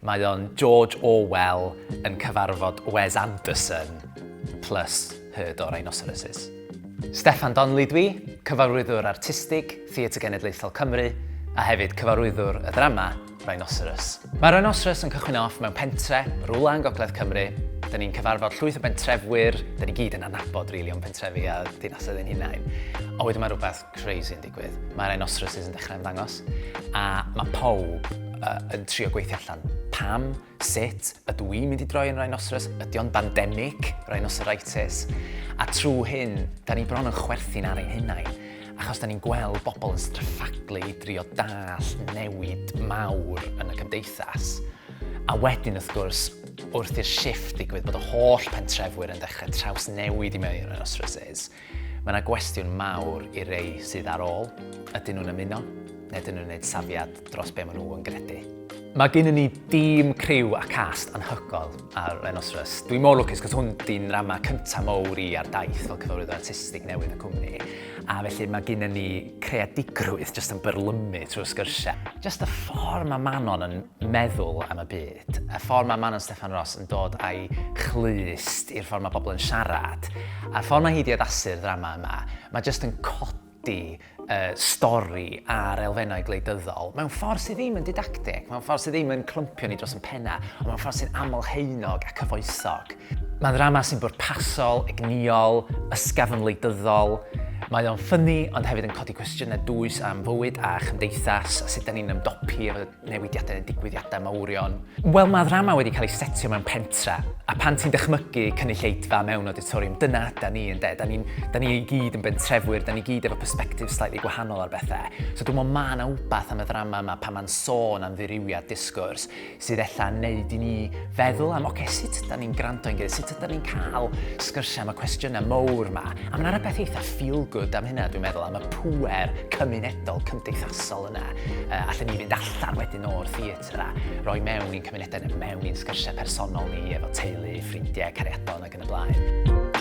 Mae o'n George Orwell yn cyfarfod Wes Anderson plus herd o rhinoceroses. Steffan Donnelly dwi, cyfarwyddwr artistig, Theatr Genedlaethol Cymru, a hefyd cyfarwyddwr y ddrama Rhinoseros. Mae Rhinoseros yn cychwyn off mewn pentre, rwla yn Gogledd Cymru. Da ni'n cyfarfod llwyth o bentrefwyr, da ni gyd yn anabod o'n pentrefi a dinasoedd ein hunain. Ond wedyn mae rhywbeth crazy yn digwydd. Mae Rhinoceroses yn dechrau ymddangos, a mae pawb yn trio gweithio allan pam, sut, ydw i'n mynd i droi yn rhinoceros, ydy o'n bandemig, rhinoceritis, a trwy hyn, da ni bron yn chwerthu'n ar ein hunain, achos da ni'n gweld bobl yn straffaglu i drio dall newid mawr yn y cymdeithas. A wedyn, wrth gwrs, wrth i'r shift digwydd bod y holl pentrefwyr yn dechrau traws newid i mewn i'r rhinoceroses, mae yna gwestiwn mawr i rei sydd ar ôl. Ydyn nhw'n ymuno, neu ydyn nhw'n gwneud safiad dros be maen nhw yn gredu. Mae gennym ni dîm criw a cast anhygoel ar Rhinoseros. Dwi'n mor lwcus, cos hwn di'n rama cyntaf mawr i ar daith fel cyfarwyddwr artistig newydd y cwmni. A felly mae gennym ni creadigrwydd jyst yn byrlymu trwy'r sgyrsiau. Jyst y ffordd mae Manon yn meddwl am y byd, y ffordd mae Manon Steffan Ross yn dod a'i chlyst i'r ffordd mae bobl yn siarad, a'r ffordd mae hi wedi addasu'r ddrama yma, mae jyst yn codi stori a'r elfennau gwleidyddol mewn ffordd sydd ddim yn didactig, mewn ffordd sydd ddim yn clympio ni dros yn penna, ond mewn ffordd sy'n amlheunog a cyfoesog. Mae'n ddrama sy'n bwrpasol, egniol, ysgafn wleidyddol. Mae o'n ffynnu, ond hefyd yn codi cwestiynau dwys am fywyd a chymdeithas, a sut da ni'n ymdopi efo newidiadau a digwyddiadau mawrion. Wel, mae ddrama wedi cael ei setio mewn pentra, a pan ti'n dychmygu cynulleidfa mewn auditorium, dyna da ni yn de. Da ni i gyd yn bentrefwyr, da ni gyd efo perspektif slightly gwahanol ar bethau. So dwi'n meddwl mae yna wbath am y ddrama yma pan mae'n sôn am ddirywiad disgwrs sydd ella'n neud i ni feddwl am, oce, sut da ni'n gwrando i'n gilydd, sut da ni'n cael sgyrsiau am y cwestiynau mawr yma. A mae'n rhywbeth eitha feel good am hynna, dwi'n meddwl, am y pŵer cymunedol, cymdeithasol yna. Allen ni fynd allan wedyn o'r theatr a roi mewn i'n cymunedau, mewn i'n sgyrsiau personol ni efo teulu, ffrindiau, cariadon ac yn y blaen.